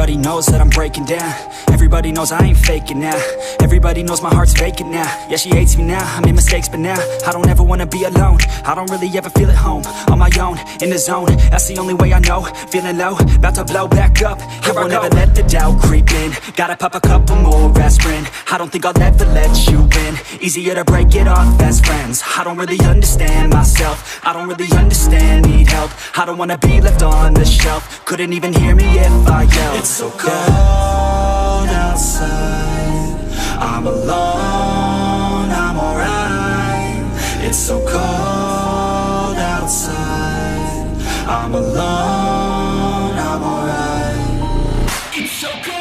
Everybody knows that I'm breaking down. Everybody knows I ain't faking now. Everybody knows my heart's vacant now. Yeah, she hates me now, I made mistakes but now I don't ever wanna be alone. I don't really ever feel at home. On my own, in the zone, that's the only way I know. Feeling low, about to blow back up. Here I won't ever let the doubt creep in. Gotta pop a couple more aspirin. I don't think I'll ever let you in. Easier to break it off as friends. I don't really understand myself. I don't really understand, need help. I don't wanna be left on the shelf. Couldn't even hear me if I yelled. It's so cold outside, I'm alone, I'm alright. It's so cold outside, I'm alone, I'm alright. It's so cold.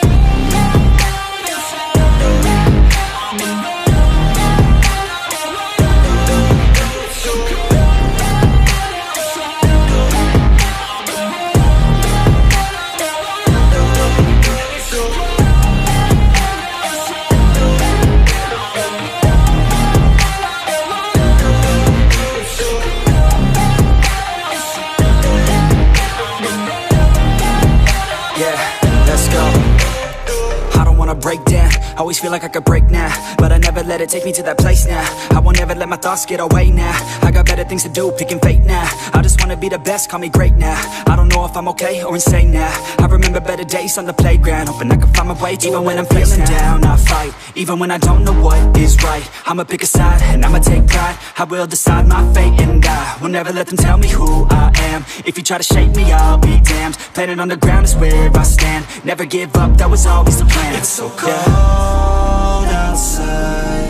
Break down, always feel like I could break now, but I never let it take me to that place now. I won't ever let my thoughts get away now. I got better things to do, picking fate now. I just wanna be the best, call me great now. I don't know if I'm okay or insane now. I remember better days on the playground, hoping I can find my way to even when I'm feeling down, I fight. Even when I don't know what is right, I'ma pick a side and I'ma take pride. I will decide my fate and I will never let them tell me who I am. If you try to shape me, I'll be damned. Planet on the ground is where I stand. Never give up, that was always the plan. It's so cold outside,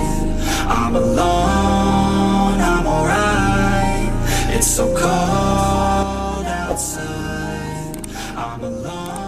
I'm alone, I'm alright. It's so cold outside, I'm alone.